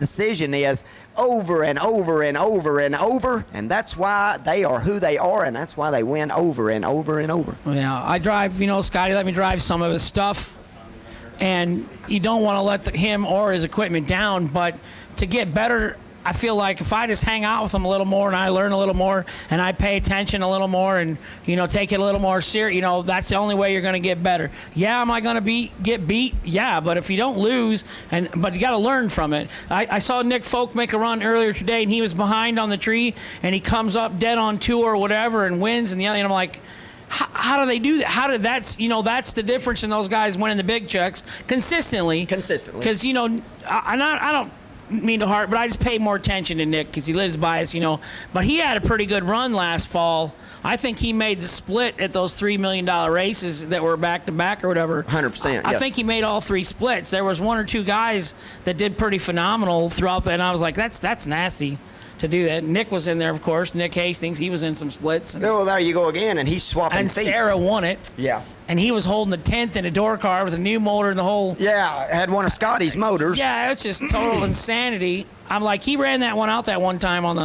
decision is over and over and over and over, and that's why they are who they are, and that's why they win over and over and over. Yeah, I drive, Scotty let me drive some of his stuff, and you don't want to let him or his equipment down, but to get better, I feel like if I just hang out with him a little more and I learn a little more and I pay attention a little more and, take it a little more serious, that's the only way you're going to get better. Yeah, am I going to get beat? Yeah, but if you don't lose, but you got to learn from it. I saw Nick Folk make a run earlier today, and he was behind on the tree, and he comes up dead on two or whatever and wins, and I'm like, how do they do that? That's the difference in those guys winning the big checks consistently. Because, I don't mean to heart, but I just pay more attention to Nick because he lives by us, But he had a pretty good run last fall. I think he made the split at those $3 million races that were back-to-back or whatever. 100%, I think he made all three splits. There was one or two guys that did pretty phenomenal throughout that, and I was like, that's nasty to do that. Nick was in there, of course. Nick Hastings, he was in some splits. Well, there you go again, and he's swapping and feet. Sarah won it. Yeah. And he was holding the 10th in a door car with a new motor and the whole. Yeah, had one of Scotty's motors. Yeah, it's just total insanity. I'm like, he ran that one out that one time on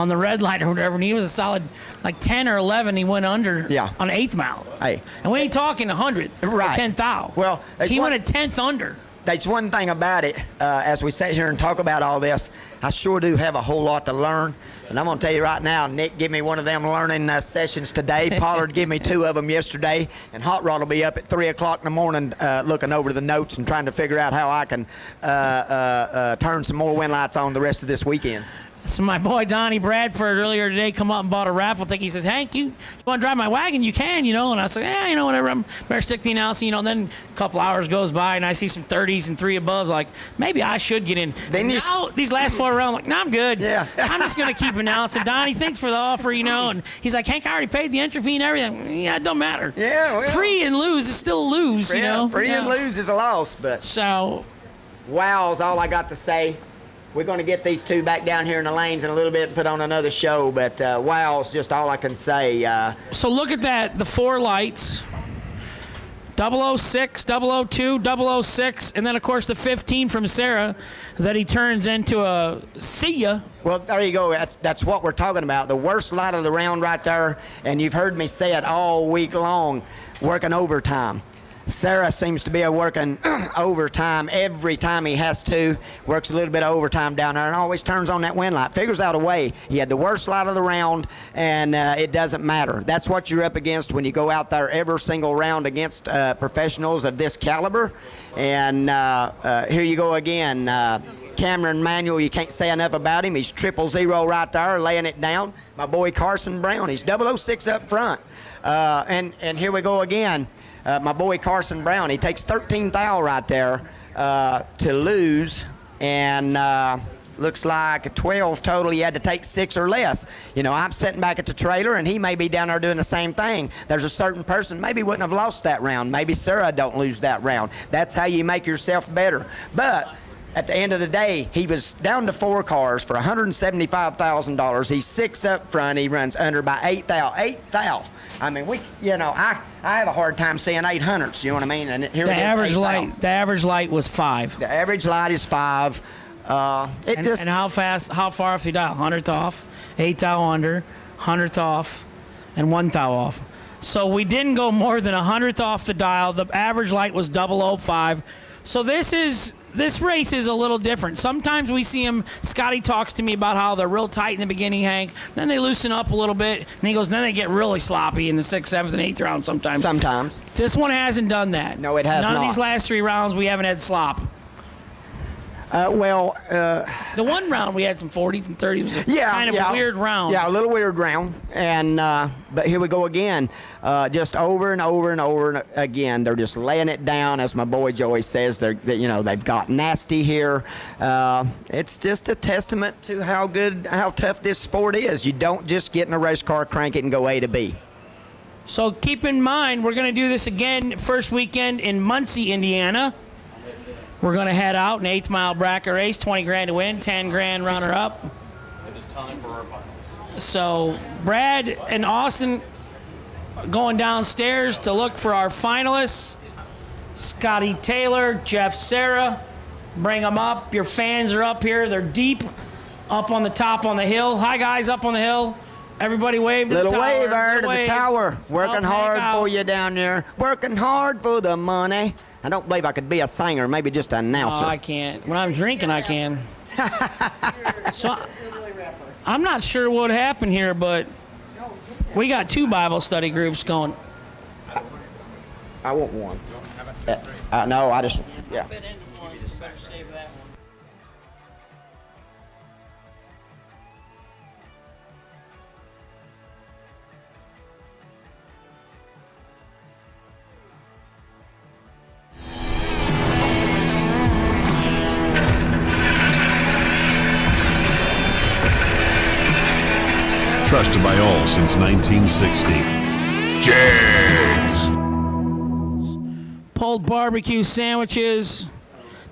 the red light or whatever, and he was a solid 10 or 11. He went under on 8th mile. Hey. And we ain't talking 100 right. or 10th thou. Well, he went a 10th under. That's one thing about it. As we sit here and talk about all this, I sure do have a whole lot to learn. And I'm going to tell you right now, Nick gave me one of them learning sessions today. Pollard gave me 2 of them yesterday. And Hot Rod will be up at 3 o'clock in the morning looking over the notes and trying to figure out how I can turn some more win lights on the rest of this weekend. So my boy Donnie Bradford earlier today come up and bought a raffle ticket. He says, Hank, you want to drive my wagon? You can, And I said, whatever. I'm better stick to the announcing, And then a couple hours goes by, and I see some 30s and 3 above. Like, maybe I should get in. Then now, these last 4 rounds, like, no, I'm good. Yeah. I'm just going to keep announcing. Donnie, thanks for the offer, And he's like, Hank, I already paid the entry fee and everything. Yeah, it don't matter. Yeah, well. Free and lose is still a lose, Free and lose is a loss, but. So. Wow's all I got to say. We're going to get these 2 back down here in the lanes in a little bit and put on another show, but wow's just all I can say. So look at that, the 4 lights. 006, 002, 006, and then, of course, the 15 from Sarah that he turns into a see ya. Well, there you go. That's what we're talking about. The worst light of the round right there, and you've heard me say it all week long, working overtime. Sarah seems to be working overtime every time he has to. Works a little bit of overtime down there and always turns on that wind light. Figures out a way. He had the worst light of the round, and it doesn't matter. That's what you're up against when you go out there every single round against professionals of this caliber. And here you go again. Cameron Manuel, you can't say enough about him. He's 000 right there, laying it down. My boy Carson Brown, he's 006 up front. And here we go again. My boy Carson Brown, he takes 13 thou right there to lose, and looks like a 12 total. He had to take 6 or less. I'm sitting back at the trailer, and he may be down there doing the same thing. There's a certain person maybe wouldn't have lost that round. Maybe Sarah don't lose that round. That's how you make yourself better. But at the end of the day, he was down to 4 cars for $175,000. He's 6 up front. He runs under by 8 thou. 8 thou. I mean, I have a hard time saying 800s, you know what I mean? And here the average light was 5. The average light is 5. And how far off the dial? 100th off, 8 thou under, 100th off, and 1 thou off. So we didn't go more than 100th off the dial. The average light was 005. So this race is a little different. Sometimes we see him, Scotty talks to me about how they're real tight in the beginning, Hank. Then they loosen up a little bit, and he goes, then they get really sloppy in the 6th, 7th, and 8th round sometimes. Sometimes. This one hasn't done that. No, it has not. None of these last 3 rounds, we haven't had slop. The one round we had some 40s and 30s. It was kind of a weird round. Yeah, a little weird round. And but here we go again. Just over and over and over again. They're just laying it down, as my boy Joey says. They've got nasty here. It's just a testament to how tough this sport is. You don't just get in a race car, crank it, and go A to B. So keep in mind, we're going to do this again first weekend in Muncie, Indiana. We're going to head out an 8th mile bracket race, 20 grand to win, 10 grand runner up. It is time for our finals. So Brad and Austin going downstairs to look for our finalists. Scotty Taylor, Jeff Serra, Bring them up. Your fans are up here. They're deep up on the top on the hill. Hi, guys, up on the hill. Everybody wave to Little the tower. waver to the wave. tower. Working Up, hard hang for out. you down there. Working hard for the money. I don't believe I could be a singer, maybe just an announcer. Oh, I can't. When I'm drinking, I can. So I'm not sure what happened here, but we got 2 Bible study groups going. I want one. No, I just, yeah. Trusted by all since 1960. Jags. Pulled barbecue sandwiches.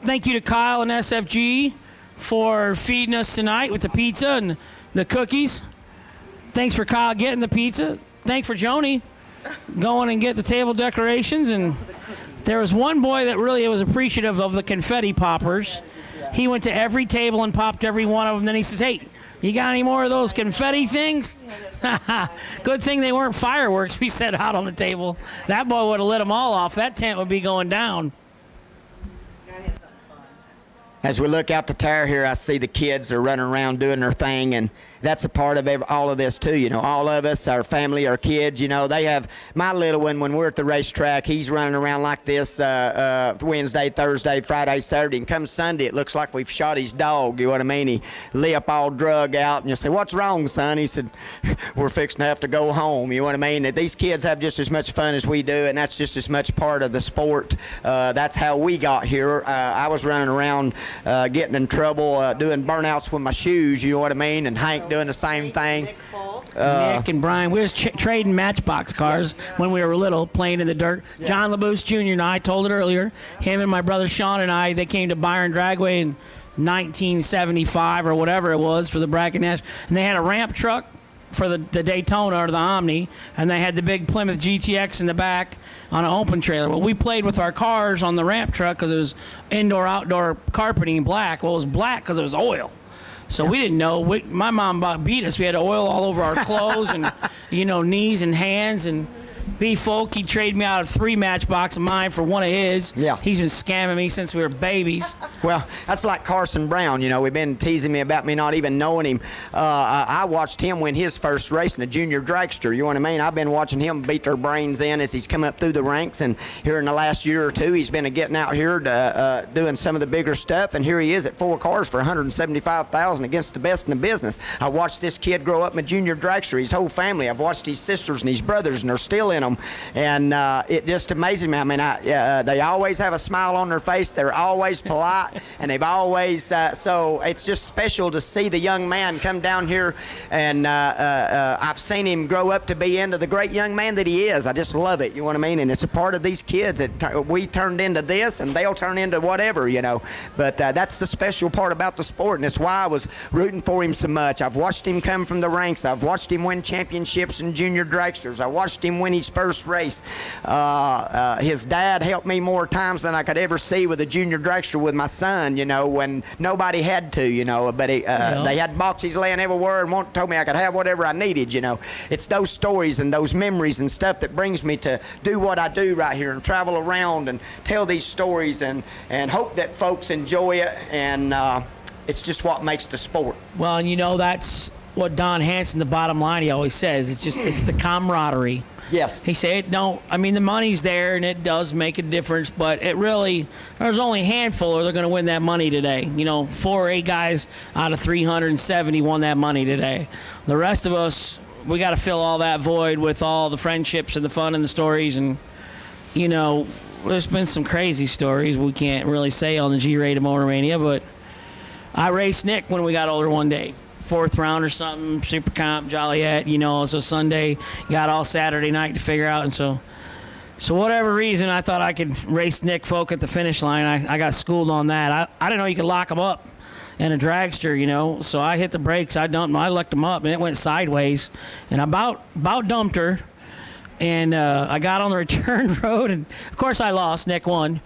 Thank you to Kyle and SFG for feeding us tonight with the pizza and the cookies. Thanks for Kyle getting the pizza. Thanks for Joni going and get the table decorations. And there was one boy that really was appreciative of the confetti poppers. He went to every table and popped every one of them. Then he says, "Hey, you got any more of those confetti things?" Good thing they weren't fireworks we set out on the table. That boy would have lit them all off. That tent would be going down. As we look out the tower here, I see the kids are running around doing their thing, and that's a part of all of this too. You know, all of us, our family, our kids, you know, they have, my little one, when we're at the racetrack, he's running around like this Wednesday, Thursday, Friday, Saturday, and come Sunday, it looks like we've shot his dog, you know what I mean? He lip all drug out, and you say, "What's wrong, son?" He said, "We're fixing to have to go home," you know what I mean? That these kids have just as much fun as we do, and that's just as much part of the sport. That's how we got here. I was running around getting in trouble, doing burnouts with my shoes, you know what I mean? And Hank doing the same thing. Nick and Brian, we was trading Matchbox cars when we were little, playing in the dirt. John LaBoost Jr. and I told it earlier. Him and my brother Sean and I, they came to Byron Dragway in 1975 or whatever it was for the Bracken Nash, and they had a ramp truck for the Daytona or the Omni, and they had the big Plymouth GTX in the back on an open trailer. Well, we played with our cars on the ramp truck because it was indoor-outdoor carpeting black. Well, it was black because it was oil. So we didn't know. My mom beat us. We had oil all over our clothes and, you know, knees and hands. And B. Folk, he traded me out of 3 Matchbox of mine for one of his. Yeah. He's been scamming me since we were babies. Well, that's like Carson Brown, you know. We've been teasing me about me not even knowing him. I watched him win his first race in the junior dragster, you know what I mean? I've been watching him beat their brains in as he's come up through the ranks, and here in the last year or two, he's been getting out here to, doing some of the bigger stuff, and here he is at 4 cars for $175,000 against the best in the business. I watched this kid grow up in a junior dragster, his whole family. I've watched his sisters and his brothers, and they're still in them, and it just amazes me. I mean, they always have a smile on their face. They're always polite. And they've always, so it's just special to see the young man come down here, and I've seen him grow up to be into the great young man that he is. I just love it, you know what I mean? And it's a part of these kids that we turned into this, and they'll turn into whatever, you know. But that's the special part about the sport, and that's why I was rooting for him so much. I've watched him come from the ranks. I've watched him win championships in junior dragsters. I watched him win his first race. His dad helped me more times than I could ever see with a junior dragster with my son, you know, when nobody had to, you know, but they had boxes laying everywhere and told me I could have whatever I needed, you know. It's those stories and those memories and stuff that brings me to do what I do right here and travel around and tell these stories and hope that folks enjoy it, and it's just what makes the sport. Well, and you know, that's what Don Hanson, the bottom line, he always says. It's the camaraderie. Yes. He said, the money's there and it does make a difference, but it really, there's only a handful or they're going to win that money today. You know, 4 or 8 guys out of 370 won that money today. The rest of us, we got to fill all that void with all the friendships and the fun and the stories. And, you know, there's been some crazy stories we can't really say on the G-Rated Motor Mania, but I raced Nick when we got older one day. 4th round or something, Super Comp, Joliet, you know, so Sunday, got all Saturday night to figure out, and so whatever reason, I thought I could race Nick Folk at the finish line. I got schooled on that. I didn't know you could lock him up in a dragster, you know, so I hit the brakes, I dumped him, I locked him up, and it went sideways, and I about dumped her, And I got on the return road, and of course I lost. Nick won.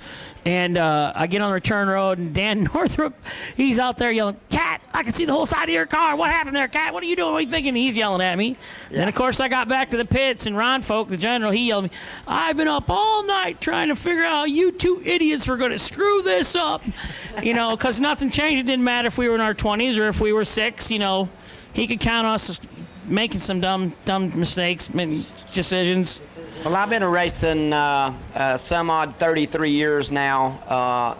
And I get on the return road, and Dan Northrup, he's out there yelling, "Cat, I can see the whole side of your car. What happened there, Cat? What are you doing? What are you thinking?" He's yelling at me. Yeah. Then, of course, I got back to the pits, and Ron Folk, the general, he yelled at me, "I've been up all night trying to figure out how you two idiots were going to screw this up." Because nothing changed. It didn't matter if we were in our 20s or if we were 6. He could count us making some dumb mistakes, decisions. Well, I've been racing some odd 33 years now.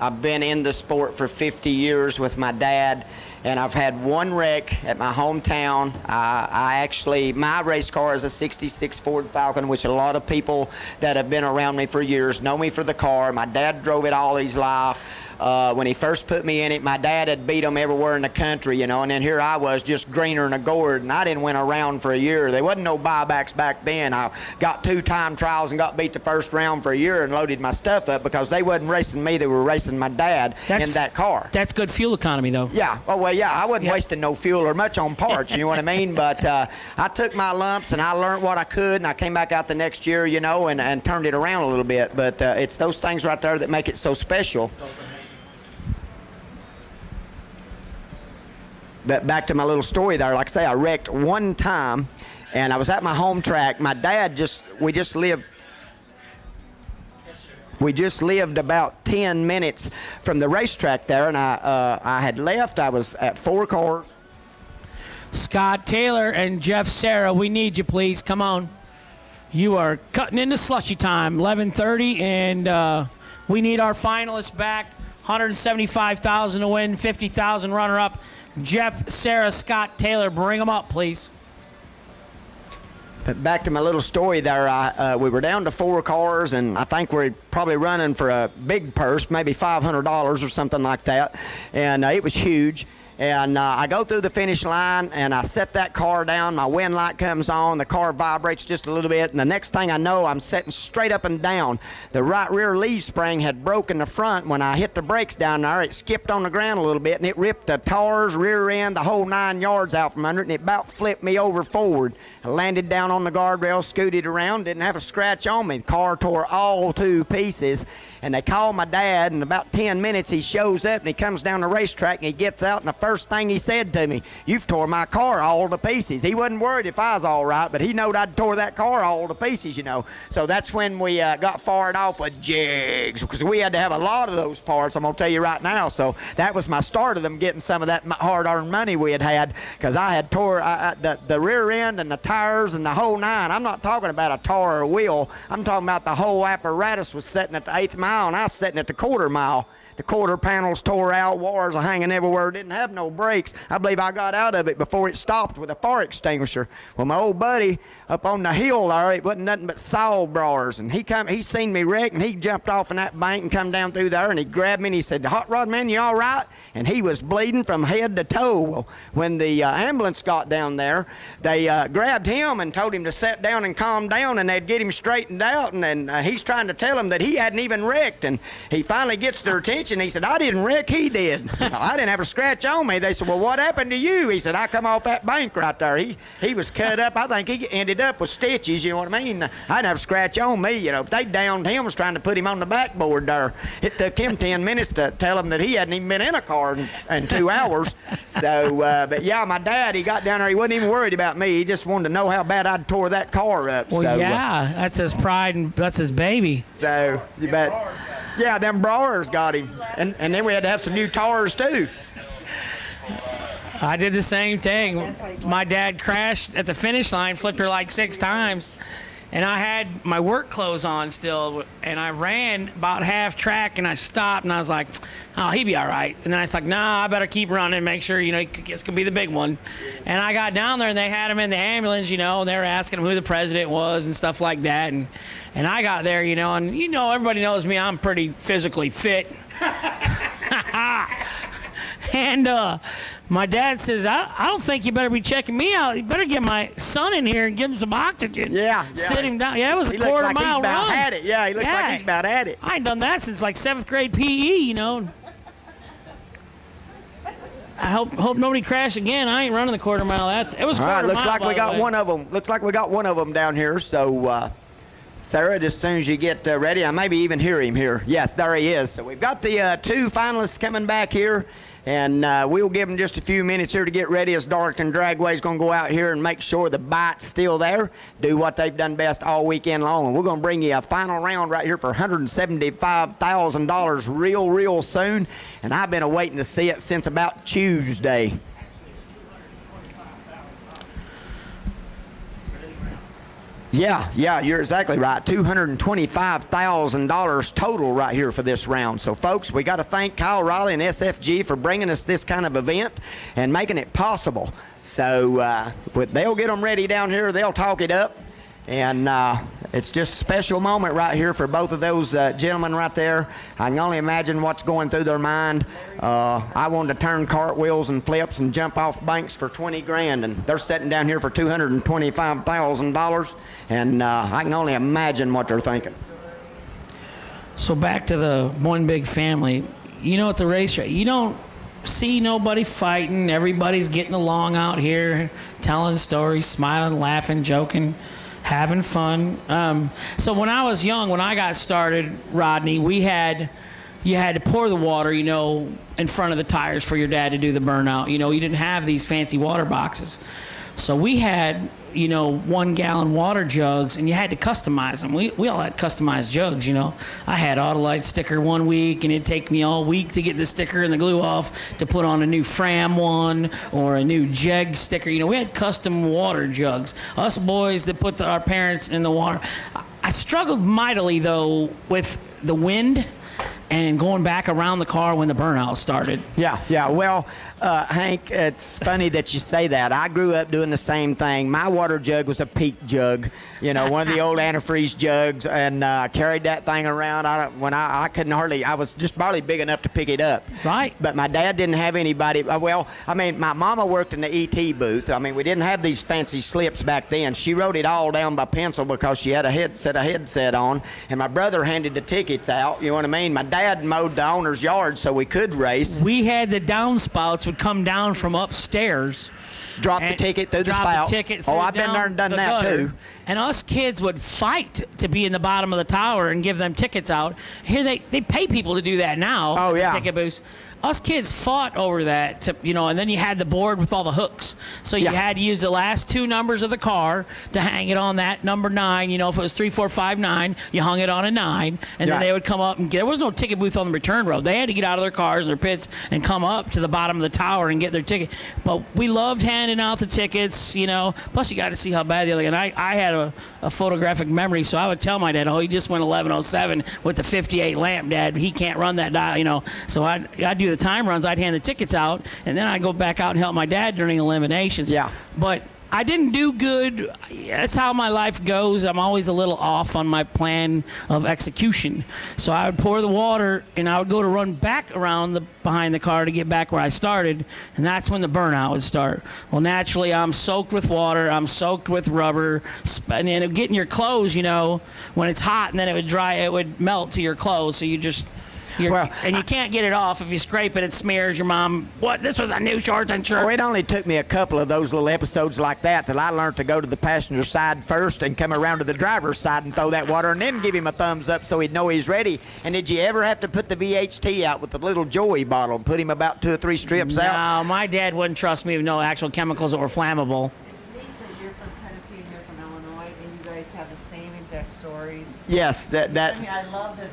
I've been in the sport for 50 years with my dad, and I've had one wreck at my hometown. My race car is a 66 Ford Falcon, which a lot of people that have been around me for years know me for the car. My dad drove it all his life. When he first put me in it, my dad had beat them everywhere in the country, and then here I was just greener than a gourd, and I didn't win a round for a year. There wasn't no buybacks back then. I got 2 time trials and got beat the first round for a year and loaded my stuff up because they wasn't racing me, they were racing my dad in that car. That's good fuel economy, though. Yeah. Oh, well, yeah, I wasn't wasting no fuel or much on parts, you know what I mean? But I took my lumps, and I learned what I could, and I came back out the next year, and turned it around a little bit. But it's those things right there that make it so special. But back to my little story there, like I say, I wrecked one time, and I was at my home track. My dad we just lived about 10 minutes from the racetrack there, and I had left. I was at 4 cars. Scott Taylor and Jeff Serra, we need you, please. Come on. You are cutting into slushy time, 11:30, and we need our finalists back. $175,000 to win, $50,000 runner-up. Jeff, Serra, Scott, Taylor, bring them up, please. But back to my little story there, we were down to 4 cars, and I think we're probably running for a big purse, maybe $500 or something like that, and it was huge. And I go through the finish line, and I set that car down. My wind light comes on. The car vibrates just a little bit, and the next thing I know, I'm sitting straight up and down. The right rear leaf spring had broken the front. When I hit the brakes down there, it skipped on the ground a little bit, and it ripped the tires, rear end, the whole 9 yards out from under it, and it about flipped me over forward. I landed down on the guardrail, scooted around, didn't have a scratch on me. The car tore all to pieces. And they call my dad, and in about 10 minutes he shows up, and he comes down the racetrack, and he gets out, and the first thing he said to me, "You've tore my car all to pieces." He wasn't worried if I was all right, but he knowed I'd tore that car all to pieces, So that's when we got fired off with jigs, because we had to have a lot of those parts, I'm going to tell you right now. So that was my start of them getting some of that hard-earned money we had, because I had tore the rear end and the tires and the whole 9. I'm not talking about a tire or wheel. I'm talking about the whole apparatus was sitting at the 8th mile, and I was sitting at the 1/4 mile. The quarter panels tore out, wires are hanging everywhere, didn't have no brakes. I believe I got out of it before it stopped with a fire extinguisher. Well, my old buddy up on the hill there, it wasn't nothing but saw brawlers, and he seen me wreck, and he jumped off in that bank and come down through there, and he grabbed me, and he said, "Hot Rod Man, you all right?" And he was bleeding from head to toe. Well, when the ambulance got down there, they grabbed him and told him to sit down and calm down, and they'd get him straightened out, and he's trying to tell them that he hadn't even wrecked, and he finally gets their attention. He said, "I didn't wreck, he did." I didn't have a scratch on me. They said, "Well, what happened to you?" He said, "I come off that bank right there." He was cut up. I think he ended up with stitches, you know what I mean? I didn't have a scratch on me, They downed him, was trying to put him on the backboard there. It took him 10 minutes to tell him that he hadn't even been in a car in 2 hours. So, but yeah, my dad, he got down there. He wasn't even worried about me. He just wanted to know how bad I'd tore that car up. Well, so, yeah, that's his pride and that's his baby. So, you bet. Yeah, them brawlers got him. And then we had to have some new tires, too. I did the same thing. My dad crashed at the finish line, flipped her like 6 times, and I had my work clothes on still, and I ran about half track, and I stopped, and I was like, "Oh, he'd be all right." And then I was like, "Nah, I better keep running, make sure, this could be the big one." And I got down there, and they had him in the ambulance, and they were asking him who the president was and stuff like that, and I got there, and everybody knows me, I'm pretty physically fit. And my dad says, I don't think you better be checking me out. You better get my son in here and give him some oxygen. Yeah. Sit him down. Yeah, it was a quarter mile run. He looks like he's about at it. Yeah, he looks like he's about at it. I ain't done that since like 7th grade PE, I hope nobody crashed again. I ain't running the quarter mile. It was quarter mile. Looks like we got one of them. Looks like we got one of them down here. So Sarah, just as soon as you get ready, I maybe even hear him here. Yes, there he is. So we've got the 2 finalists coming back here, and we'll give them just a few minutes here to get ready as Darlington Dragway's going to go out here and make sure the bite's still there, do what they've done best all weekend long. And we're going to bring you a final round right here for $175,000 real soon, and I've been waiting to see it since about Tuesday. Yeah, you're exactly right. $225,000 total right here for this round. So, folks, we got to thank Kyle Riley and SFG for bringing us this kind of event and making it possible. So, they'll get them ready down here. They'll talk it up. And it's just a special moment right here for both of those gentlemen right there. I can only imagine what's going through their mind. I wanted to turn cartwheels and flips and jump off banks for 20 grand, and they're sitting down here for $225,000, and I can only imagine what they're thinking. So back to the one big family. You know, at the racetrack, you don't see nobody fighting. Everybody's getting along out here, telling stories, smiling, laughing, joking, having fun. So when I was young, when I got started, Rodney, you had to pour the water, you know, in front of the tires for your dad to do the burnout. You know, you didn't have these fancy water boxes. So we had, you know, 1-gallon water jugs, and you had to customize them. We all had customized jugs, you know. I had Autolite sticker one week, and it'd take me all week to get the sticker and the glue off to put on a new Fram one or a new Jeg sticker. You know, we had custom water jugs. Us boys that put our parents in the water. I struggled mightily, though, with the wind and going back around the car when the burnout started. Yeah. Well, Hank, it's funny that you say that. I grew up doing the same thing. My water jug was a Peak jug, you know, one of the old antifreeze jugs, and carried that thing around. I couldn't hardly, I was just barely big enough to pick it up. Right. But my dad didn't have anybody. Well, I mean, my mama worked in the ET booth. I mean, we didn't have these fancy slips back then. She wrote it all down by pencil because she had a headset on, and my brother handed the tickets out. You know what I mean? My dad mowed the owner's yard so we could race. We had the downspouts would come down from upstairs. Drop the ticket through the spout. I've been there and done that too. And us kids would fight to be in the bottom of the tower and give them tickets out. Here they pay people to do that now. Oh, yeah. Ticket booths. Us kids fought over that, you know, and then you had the board with all the hooks. So you had to use the last 2 numbers of the car to hang it on that number 9. You know, if it was 3459, you hung it on a 9, and then they would come up and there was no ticket booth on the return road. They had to get out of their cars and their pits and come up to the bottom of the tower and get their ticket. But we loved handing out the tickets, you know. Plus, you got to see how bad the other. And I had a photographic memory, so I would tell my dad, "Oh, he just went 11:07 with the 58 lamp, Dad. He can't run that dial, you know." So I do the time runs. I'd hand the tickets out, and then I'd go back out and help my dad during eliminations. Yeah. But I didn't do good. That's how my life goes. I'm always a little off on my plan of execution. So I would pour the water, and I would go to run back around behind the car to get back where I started, and that's when the burnout would start. Well, naturally, I'm soaked with water. I'm soaked with rubber, and then it would get in your clothes, you know, when it's hot, and then it would dry. It would melt to your clothes, so you just... and you can't get it off. If you scrape it, it smears. Your mom, what? This was a new shorts and shirt. Well, it only took me a couple of those little episodes like that till I learned to go to the passenger side first and come around to the driver's side and throw that water and then give him a thumbs up so he'd know he's ready. And did you ever have to put the VHT out with the little Joey bottle and put him about 2 or 3 strips out? No, my dad wouldn't trust me with no actual chemicals that were flammable. It's neat that you're from Tennessee and you're from Illinois, and you guys have the same exact stories. Yes, I mean, I love that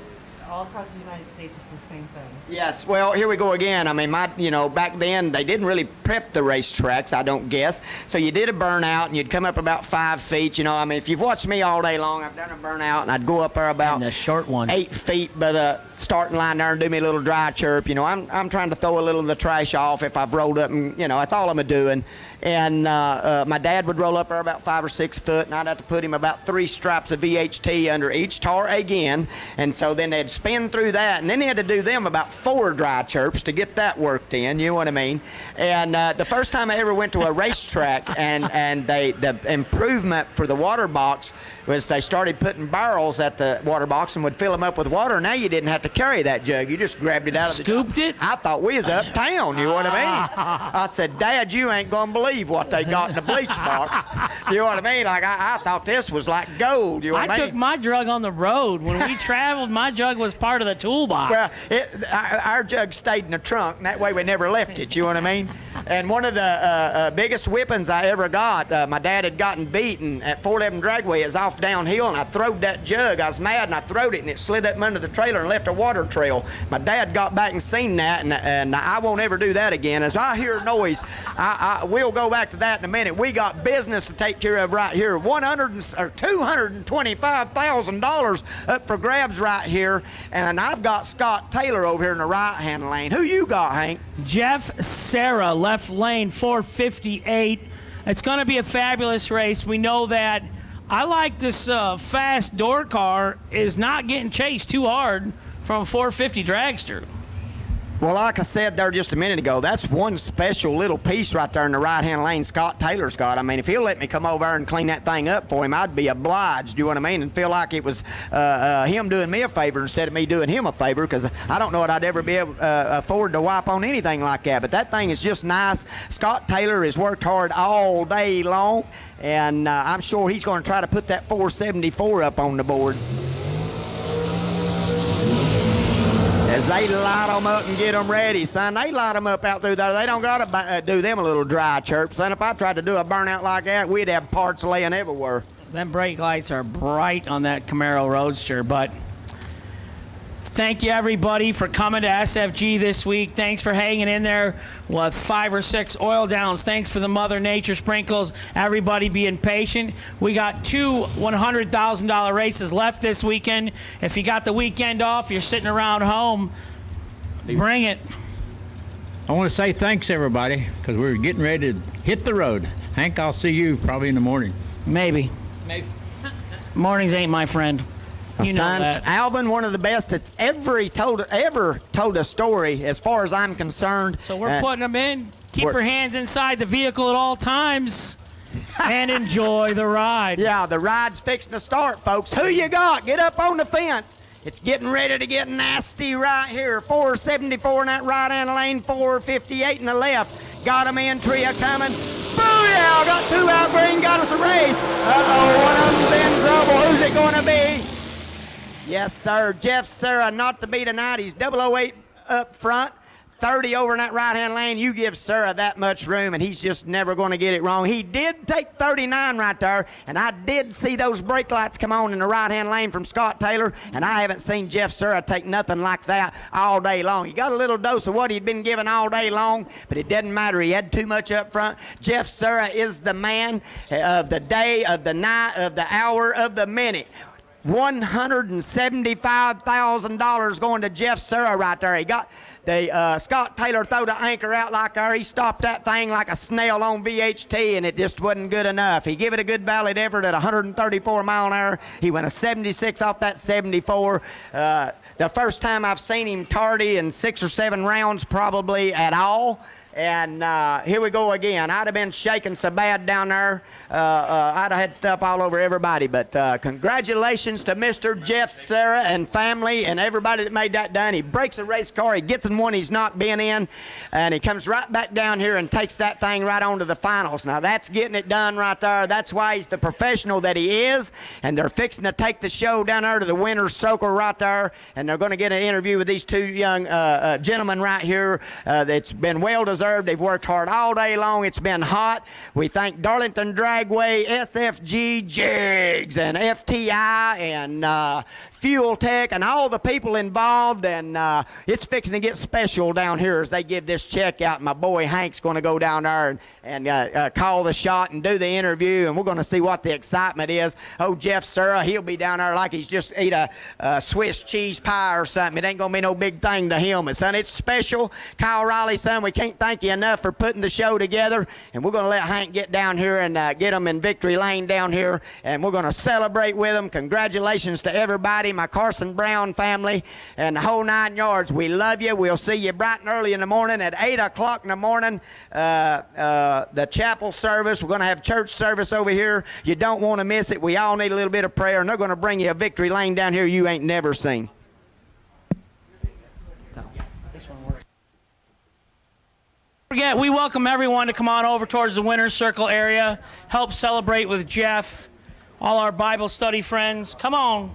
all across the United States it's the same thing. Yes, well, here we go again. I mean, back then they didn't really prep the racetracks, I don't guess. So you did a burnout and you'd come up about 5 feet. You know, I mean, if you've watched me all day long, I've done a burnout and I'd go up there about And the short one. 8 feet by the starting line there and do me a little dry chirp. You know, I'm trying to throw a little of the trash off if I've rolled up, and you know, that's all I'm doing. And my dad would roll up there about 5 or 6 foot, and I'd have to put him about 3 stripes of VHT under each tar again. And so then they'd spin through that, and then they had to do them about 4 dry chirps to get that worked in. You know what I mean? And the first time I ever went to a racetrack, and the improvement for the water box was they started putting barrels at the water box and would fill them up with water. Now you didn't have to carry that jug. You just grabbed it out of the jug. Scooped it? I thought we was uptown, you know what I mean? I said, Dad, you ain't going to believe what they got in the bleach box. You know what I mean? Like, I thought this was like gold. You know what I I mean? took my drug on the road. When we traveled, my drug was part of the toolbox. Well, our jug stayed in the trunk, and that way we never left it, you know what I mean? And one of the biggest whippings I ever got, my dad had gotten beaten at 411 Dragway. It was off downhill, and I throwed that jug. I was mad, and I throwed it, and it slid up under the trailer and left a water trail. My dad got back and seen that, and I won't ever do that again. As I hear noise, we'll go back to that in a minute. We got business to take care of right here. $225,000 up for grabs right here, and I've got Scott Taylor over here in the right-hand lane. Who you got, Hank? Jeff Serra, left lane, 458. It's going to be a fabulous race. We know that. I like this fast door car is not getting chased too hard from a 450 dragster. Well, like I said there just a minute ago, that's one special little piece right there in the right-hand lane Scott Taylor's got. I mean, if he'll let me come over and clean that thing up for him, I'd be obliged, you know what I mean, and feel like it was him doing me a favor instead of me doing him a favor, because I don't know what I'd ever be able afford to wipe on anything like that. But that thing is just nice. Scott Taylor has worked hard all day long, and I'm sure he's going to try to put that 474 up on the board. As they light them up and get them ready, son, they light them up out through there. They don't got to do them a little dry chirp, son. If I tried to do a burnout like that, we'd have parts laying everywhere. Them brake lights are bright on that Camaro Roadster, but thank you, everybody, for coming to SFG this week. Thanks for hanging in there with 5 or 6 oil downs. Thanks for the Mother Nature sprinkles. Everybody being patient. We got 2 $100,000 races left this weekend. If you got the weekend off, you're sitting around home, bring it. I want to say thanks, everybody, because we're getting ready to hit the road. Hank, I'll see you probably in the morning. Maybe. Mornings ain't my friend. You know Son, that. Alvin, one of the best that's ever told a story, as far as I'm concerned. So we're putting them in. Keep your hands inside the vehicle at all times and enjoy the ride. Yeah, the ride's fixing to start, folks. Who you got? Get up on the fence. It's getting ready to get nasty right here. 474 in that right-hand lane, 458 in the left. Got them in, trio coming. Booyah! Got 2 out green, got us a race. Uh-oh, one of them's in trouble. Who's it going to be? Yes, sir. Jeff Serra, not to be denied. He's 008 up front, 30 over in that right-hand lane. You give Serra that much room, and he's just never going to get it wrong. He did take 39 right there, and I did see those brake lights come on in the right-hand lane from Scott Taylor, and I haven't seen Jeff Serra take nothing like that all day long. He got a little dose of what he'd been given all day long, but it doesn't matter. He had too much up front. Jeff Serra is the man of the day, of the night, of the hour, of the minute. $175,000 going to Jeff Serra right there. He got the Scott Taylor throw the anchor out like there. He stopped that thing like a snail on VHT, and it just wasn't good enough. He gave it a good valid effort at 134 mile an hour. He went a 76 off that 74. The first time I've seen him tardy in 6 or 7 rounds probably at all. And here we go again. I'd have been shaking so bad down there. I'd have had stuff all over everybody. But congratulations to Mr. Jeff Serra and family and everybody that made that done. He breaks a race car. He gets in one he's not been in. And he comes right back down here and takes that thing right on to the finals. Now, that's getting it done right there. That's why he's the professional that he is. And they're fixing to take the show down there to the winner's circle right there. And they're going to get an interview with these 2 young gentlemen right here. That's been well-deserved. They've worked hard all day long. It's been hot. We thank Darlington Dragway, SFG, Jigs, and FTI, and Fuel Tech, and all the people involved. And it's fixing to get special down here as they give this check out. My boy Hank's going to go down there and call the shot and do the interview, and we're going to see what the excitement is. Oh, Jeff Serra, he'll be down there like he's just ate a Swiss cheese pie or something. It ain't going to be no big thing to him. And, son, it's special. Kyle Riley, son, we can't thank you enough for putting the show together, and we're going to let Hank get down here and get them in victory lane down here, and we're going to celebrate with them. Congratulations to everybody, my Carson Brown family, and the whole 9 yards. We love you. We'll see you bright and early in the morning at 8 o'clock in the morning. The chapel service. We're going to have church service over here. You don't want to miss it. We all need a little bit of prayer, and they're going to bring you a victory lane down here you ain't never seen. This one works. forget, we welcome everyone to come on over towards the Winner's Circle area. Help celebrate with Jeff. All our Bible study friends. Come on.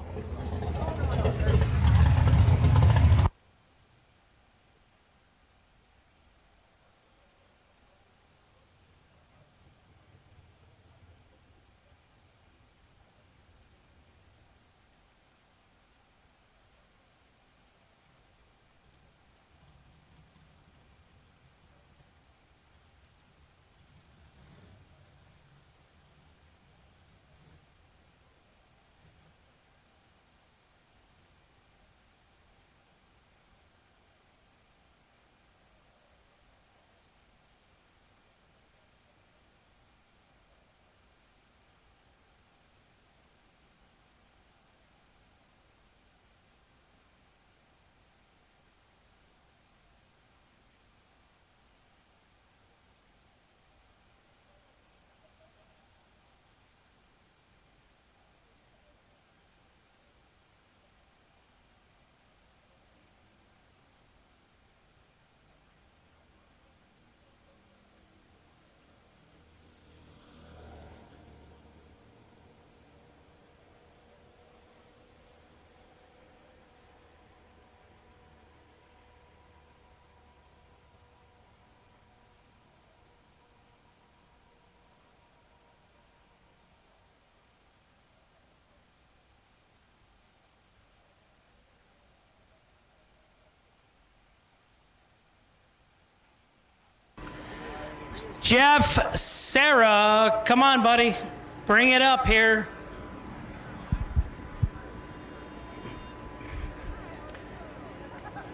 Jeff, Sarah, come on, buddy. Bring it up here.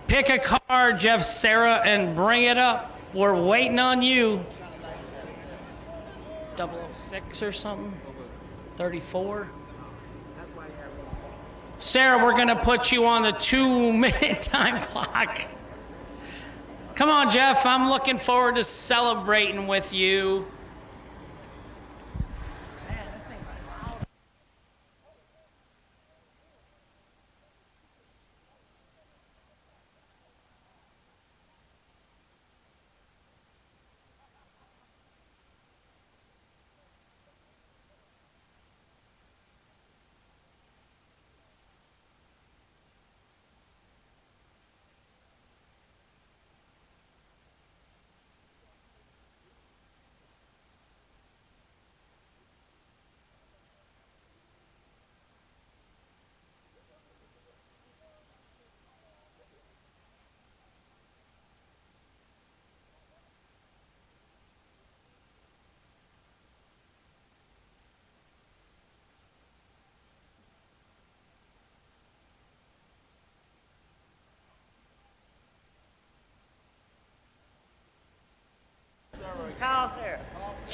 Pick a card, Jeff, Sarah, and bring it up. We're waiting on you. 006 or something? 34? Sarah, we're going to put you on the 2-minute time clock. Come on, Jeff. I'm looking forward to celebrating with you.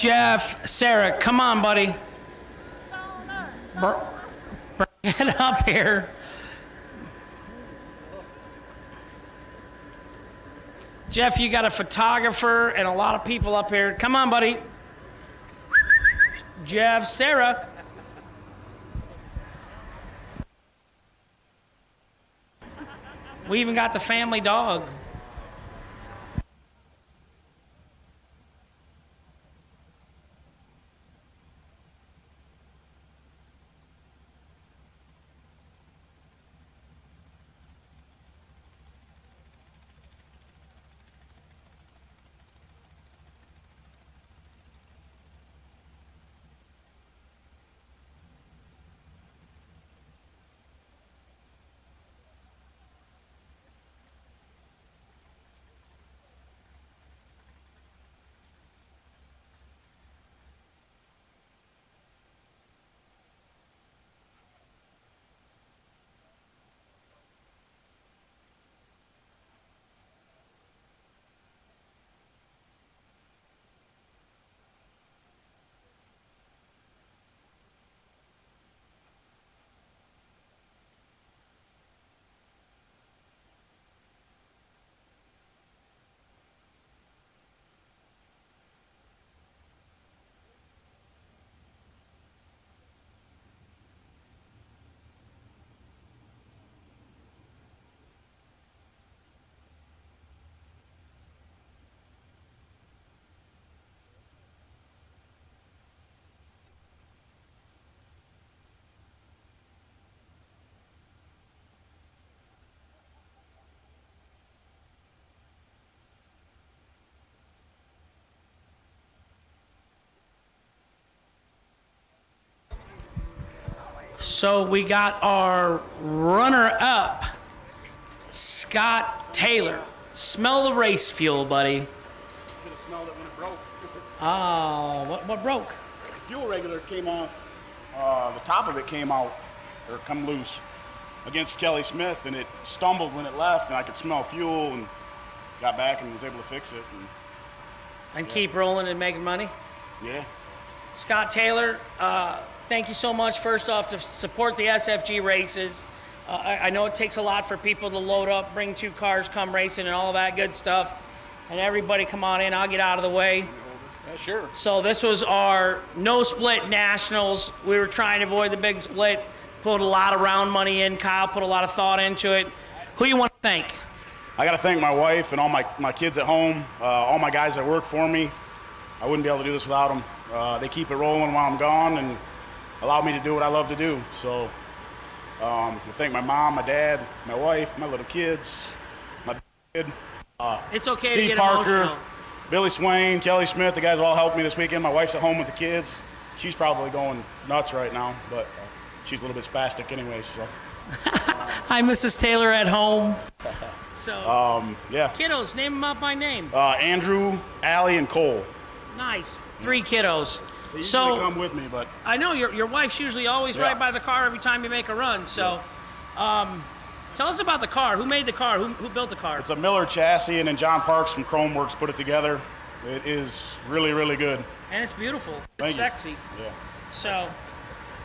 Jeff, Sarah, come on, buddy. Bring it up here. Jeff, you got a photographer and a lot of people up here. Come on, buddy. Jeff, Sarah. We even got the family dog. So we got our runner-up, Scott Taylor. Smell the race fuel, buddy. Should have smelled it when it broke. Oh, what broke? The fuel regulator came off. The top of it came out, or come loose, against Kelly Smith, and it stumbled when it left, and I could smell fuel, and got back and was able to fix it. And keep rolling and making money. Yeah. Scott Taylor, thank you so much, first off, to support the SFG races. I know it takes a lot for people to load up, bring 2 cars, come racing, and all that good stuff. And everybody come on in. I'll get out of the way. Yeah, sure. So this was our no-split nationals. We were trying to avoid the big split. Put a lot of round money in. Kyle put a lot of thought into it. Who you want to thank? I got to thank my wife and all my kids at home, all my guys that work for me. I wouldn't be able to do this without them. They keep it rolling while I'm gone and allow me to do what I love to do. So I thank my mom, my dad, my wife, my little kids, my kid, It's okay to Steve get Parker, emotional. Billy Swain, Kelly Smith. The guys all helped me this weekend. My wife's at home with the kids. She's probably going nuts right now, but she's a little bit spastic anyway. So Hi, Mrs. Taylor at home. So, yeah. kiddos, name them up by name. Andrew, Allie, and Cole. Nice. 3 kiddos. They usually So, come with me, but I know your wife's usually always Yeah. right by the car every time you make a run. So, tell us about the car. Who made the car? Who built the car? it's a Miller chassis, and then John Parks from Chromeworks put it together. It is really, really good. And it's beautiful. It's Thank you. sexy. Yeah. So,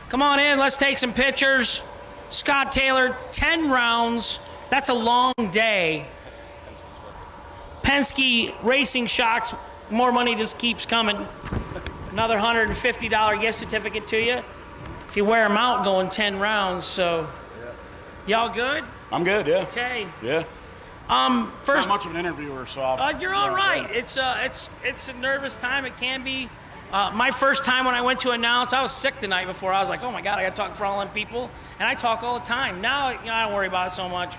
come on in. Let's take some pictures. Scott Taylor, 10 rounds. That's a long day. Penske Racing Shocks. More money just keeps coming. Another $150 gift certificate to you if you wear them out going 10 rounds. So, y'all good? I'm good, yeah. Okay. Yeah. First, Not much of an interviewer, so I'll, you're all yeah, right. yeah. It's a nervous time. It can be. My first time when I went to announce, I was sick the night before. I was like, oh my God, I got to talk for all them people, and I talk all the time. Now, I don't worry about it so much.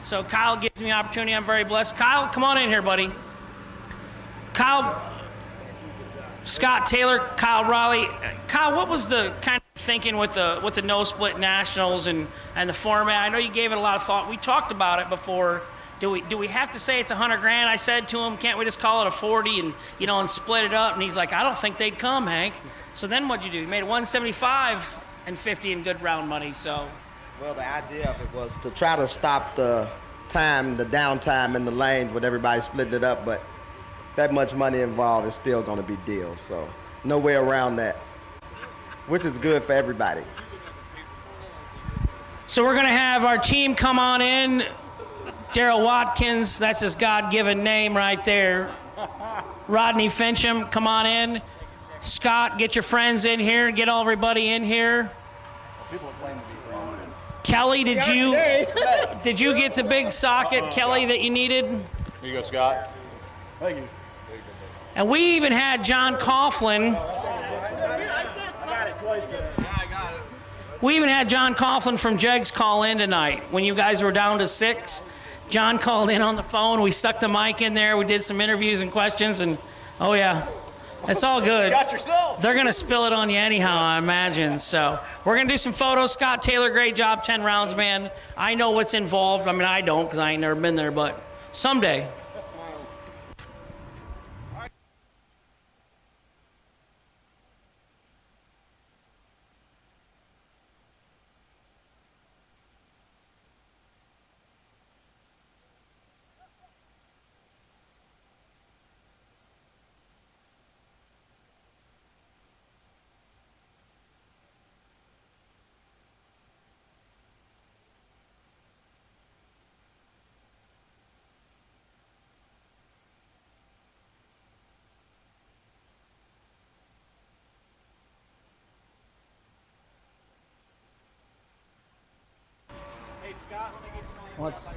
So Kyle gives me an opportunity. I'm very blessed. Kyle, come on in here, buddy. Kyle, Scott Taylor, Kyle Raleigh. Kyle, what was the kind of thinking with the no split nationals and the format? I know you gave it a lot of thought. We talked about it before. Do we have to say it's $100 grand? I said to him, can't we just call it a 40 and and split it up? And he's like, I don't think they'd come, Hank. So then what'd you do? You made it 175 and 50 in good round money. So Well, the idea of it was to try to stop the downtime in the lanes with everybody splitting it up, but that much money involved is still going to be deals, so no way around that, which is good for everybody. So we're going to have our team come on in. Daryl Watkins, that's his God-given name right there. Rodney Fincham, come on in. Scott, get your friends in here. Get everybody in here. Kelly, did you get the big socket, Kelly, that you needed? Here you go, Scott. Thank you. And we even had John Coughlin. We even had John Coughlin from Jegs call in tonight when you guys were down to 6. John called in on the phone. We stuck the mic in there. We did some interviews and questions, and oh yeah, it's all good. Got yourself. They're gonna spill it on you anyhow, I imagine. So we're gonna do some photos. Scott Taylor, great job, 10 rounds, man. I know what's involved. I mean, I don't because I ain't never been there, but someday.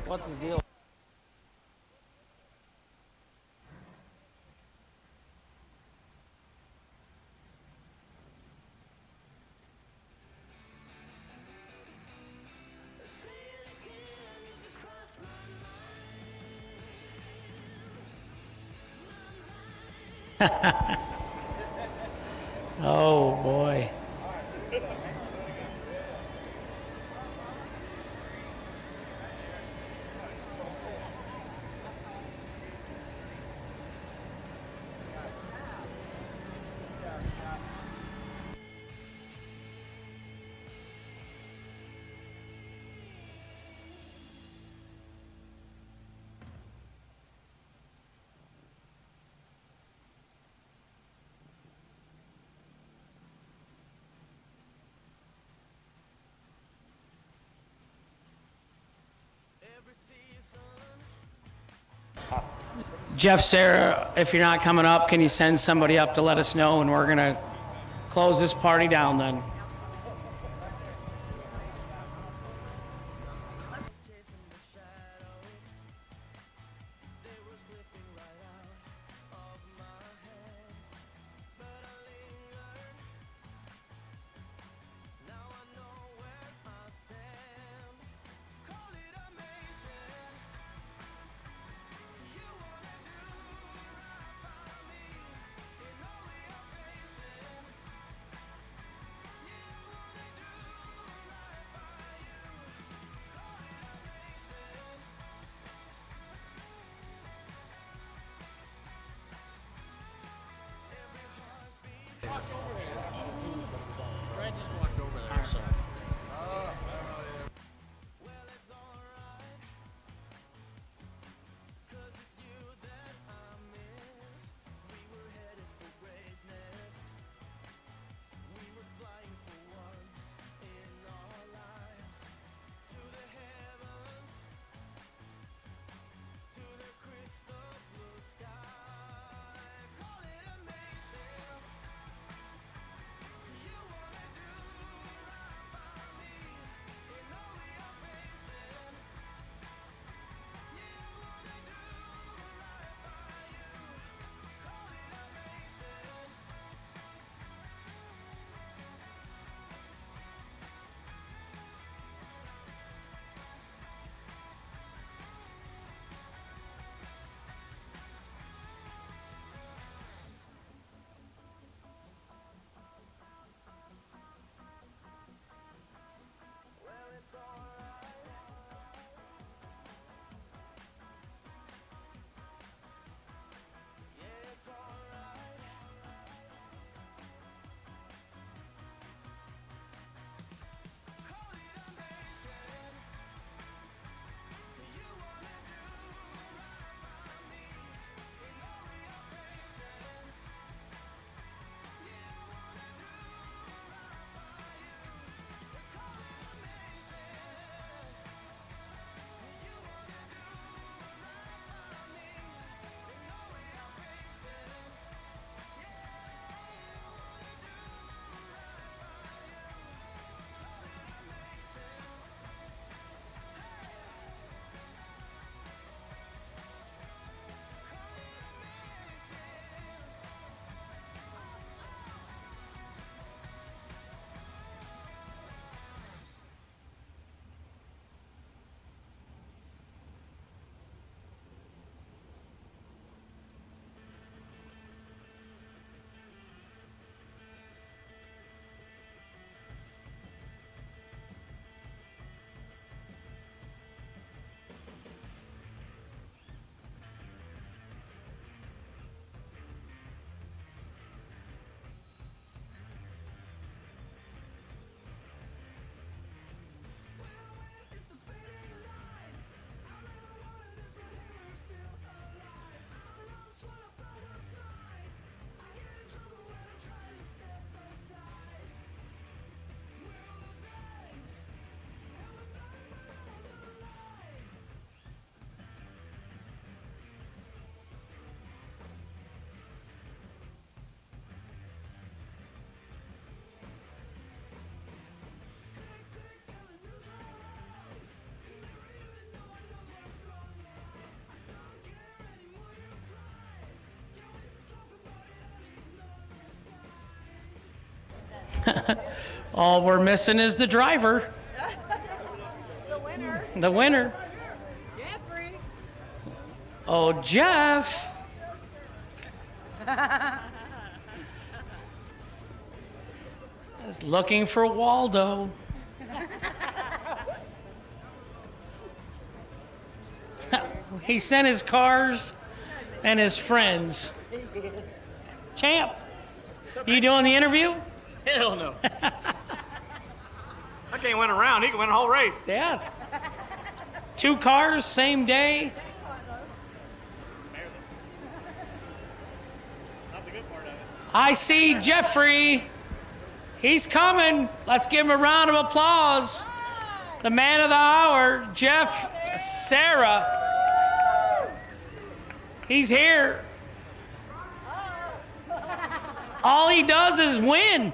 What's his deal? Oh boy. Jeff, Sarah, if you're not coming up, can you send somebody up to let us know, and we're going to close this party down then. All we're missing is the driver. The winner, The winner. Jeffrey. Oh, Jeff. Is looking for Waldo. He sent his cars and his friends. Champ, you doing the interview? Hell no. I can't win a round. He can win a whole race. Yeah. 2 cars, same day. I see Jeffrey. He's coming. Let's give him a round of applause. The man of the hour, Jeff Sarah. He's here. All he does is win.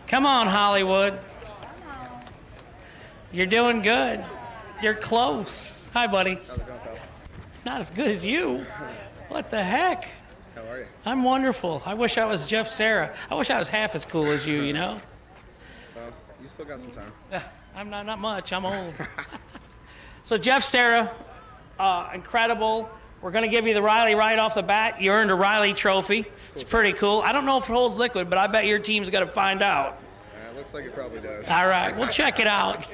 Come on, Hollywood. You're doing good. You're close. Hi, buddy. How's it going, pal? Not as good as you. What the heck? How are you? I'm wonderful. I wish I was Jeff Sarah. I wish I was half as cool as you, you know? Well, you still got some time. I'm not much. I'm old. So, Jeff Sarah, incredible. We're going to give you the Riley right off the bat. You earned a Riley trophy. It's pretty cool. I don't know if it holds liquid, but I bet your team's going to find out. It looks like it probably does. All right, we'll check it out.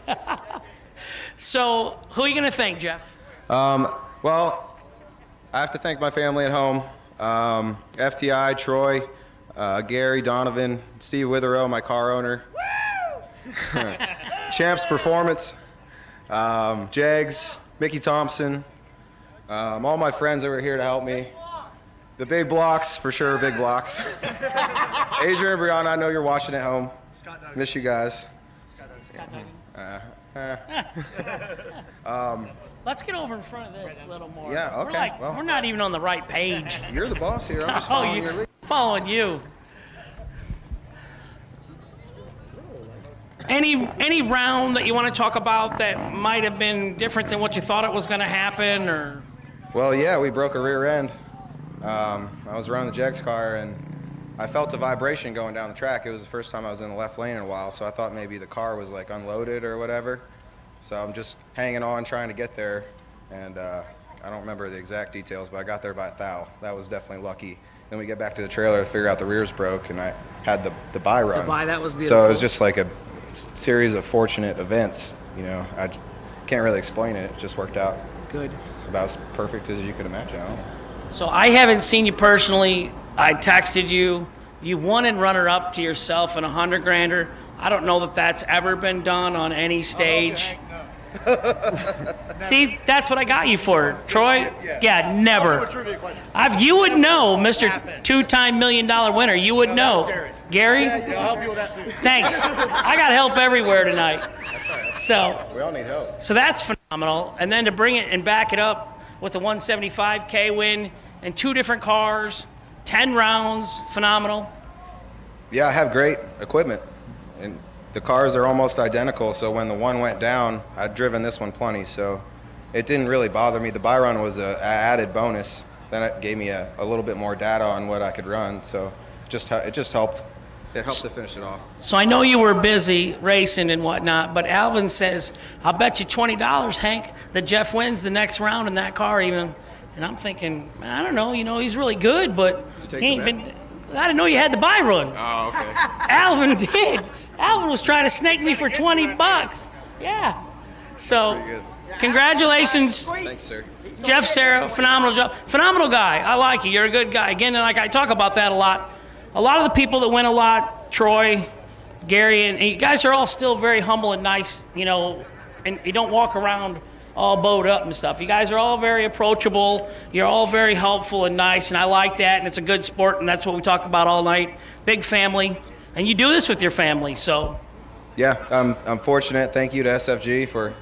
So, who are you going to thank, Jeff? Well, I have to thank my family at home. FTI, Troy, Gary, Donovan, Steve Witherow, my car owner. Champs Performance, Jags, Mickey Thompson, all my friends that were here to help me. The big blocks, for sure, big blocks. Adrian and Brianna, I know you're watching at home. Miss you guys. Let's get over in front of this a little more. Yeah, okay, well. We're not even on the right page. You're the boss here. I'm just following your lead. Following you. Any round that you want to talk about that might have been different than what you thought it was going to happen, or? Well, yeah, we broke a rear end. I was around the Jags car, and I felt a vibration going down the track. It was the first time I was in the left lane in a while, so I thought maybe the car was like unloaded or whatever. So I'm just hanging on, trying to get there, and I don't remember the exact details, but I got there by a thou. That was definitely lucky. Then we get back to the trailer to figure out the rear's broke, and I had the buy run. The buy, that was beautiful. So it was just like a series of fortunate events. You know, I can't really explain it. It just worked out Good. about as perfect as you could imagine. I don't know. So I haven't seen you personally. I texted you. You won and runner-up to yourself in a 100-grander. I don't know that that's ever been done on any stage. See, that's what I got you for, Troy. Yeah, never. You would know, Mr. Two-time $1 million winner. You would know. Gary? Yeah, I'll help you with that too. Thanks. I got help everywhere tonight. So, We all need help. so that's phenomenal. And then to bring it and back it up with the 175K win and 2 different cars, 10 rounds, phenomenal. Yeah, I have great equipment, and the cars are almost identical. So when the one went down, I'd driven this one plenty, so it didn't really bother me. The buy run was a added bonus. Then it gave me a little bit more data on what I could run, so it just helped. It helped to finish it off. So I know you were busy racing and whatnot, but Alvin says, I'll bet you $20, Hank, that Jeff wins the next round in that car even. And I'm thinking, I don't know, he's really good, but take he ain't the been. I didn't know you had the buy run. Oh, okay. Alvin did. Alvin was trying to snake me for $20. Yeah. So, Pretty good. congratulations, Thanks, sir. Jeff Sarah. Phenomenal job. Phenomenal guy. I like you. You're a good guy. Again, like I talk about that a lot. A lot of the people that win a lot, Troy, Gary, and you guys are all still very humble and nice, and you don't walk around all bowed up and stuff. You guys are all very approachable. You're all very helpful and nice, and I like that, and it's a good sport, and that's what we talk about all night. Big family, and you do this with your family, so. Yeah, I'm fortunate. Thank you to SFG for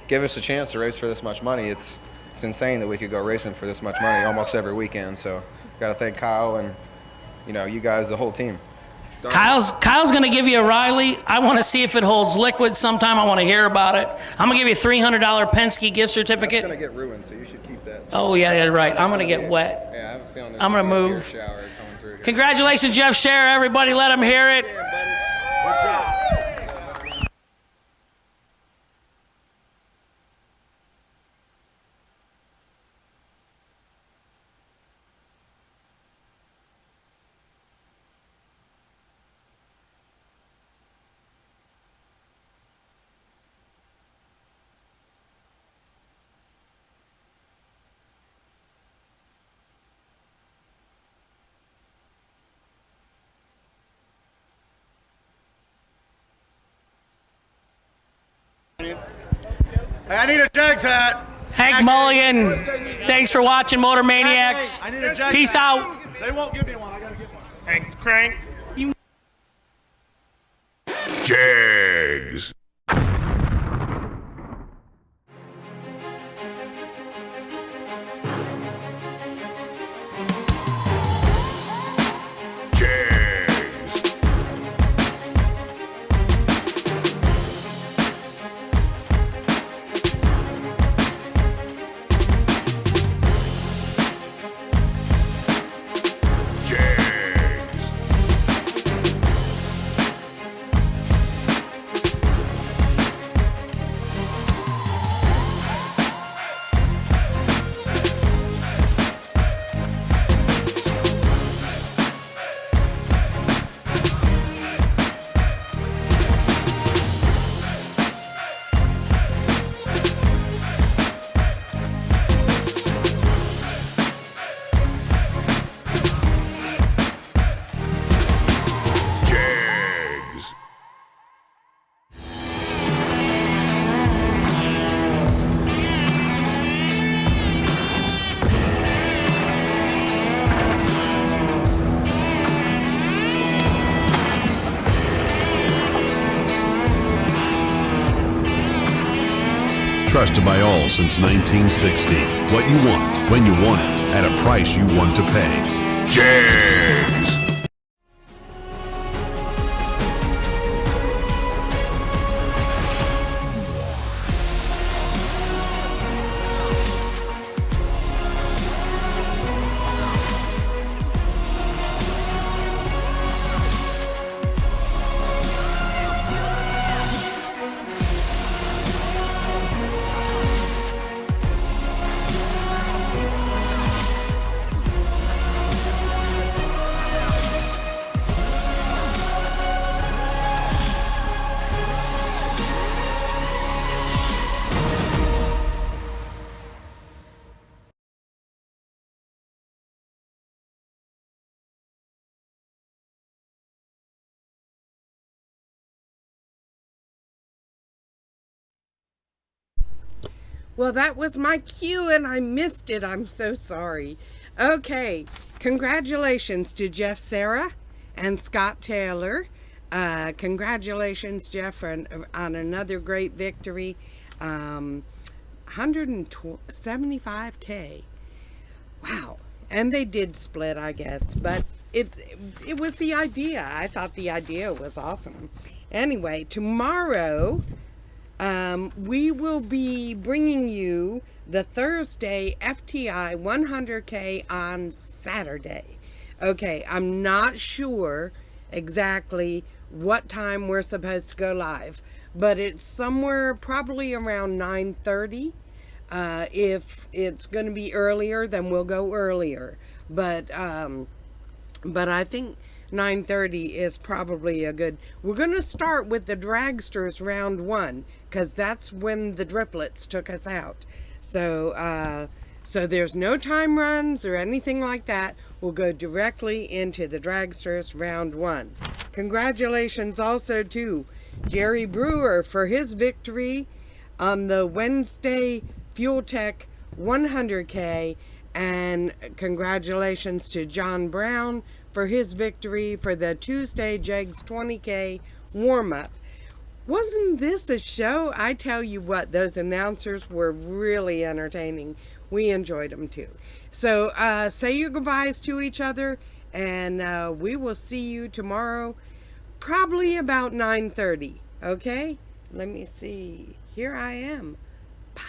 giving us a chance to race for this much money. It's insane that we could go racing for this much money almost every weekend. So, got to thank Kyle and you guys, the whole team. Kyle's going to give you a Riley. I want to see if it holds liquid sometime. I want to hear about it. I'm going to give you a $300 Penske gift certificate. It's gonna get ruined, so you should keep that. Oh, yeah, right. I'm going to get wet. Yeah, I have a feeling I'm gonna gonna be a move. beer shower coming through here. Congratulations, Jeff Sarah. Everybody, let him hear it. Hey, I need a Jags hat. Hank Mulligan, thanks for watching Motor Maniacs. I need a Jags Peace hat. out. They won't give me one. I gotta get one. Hey, Crank. Jags. Trusted by all since 1960. What you want, when you want it, at a price you want to pay. Jags. Well, that was my cue and I missed it. I'm so sorry. Okay, congratulations to Jeff Serra and Scott Taylor. Congratulations, Jeff, on another great victory. 175K. Wow. And they did split, I guess, but it was the idea. I thought the idea was awesome. Anyway, tomorrow we will be bringing you the Thursday FTI 100K on Saturday. Okay, I'm not sure exactly what time we're supposed to go live, but it's somewhere probably around 9:30. If it's going to be earlier, then we'll go earlier. But I think 9:30 is probably a good. We're going to start with the Dragsters round 1 because that's when the Driplets took us out. So there's no time runs or anything like that. We'll go directly into the Dragsters round 1. Congratulations also to Jerry Brewer for his victory on the Wednesday Fuel Tech 100K, and congratulations to John Brown for his victory for the Tuesday Jegs 20K warm-up. Wasn't this a show? I tell you what, those announcers were really entertaining. We enjoyed them too. So say your goodbyes to each other, and we will see you tomorrow, probably about 9:30. Okay? Let me see. Here I am. Bye.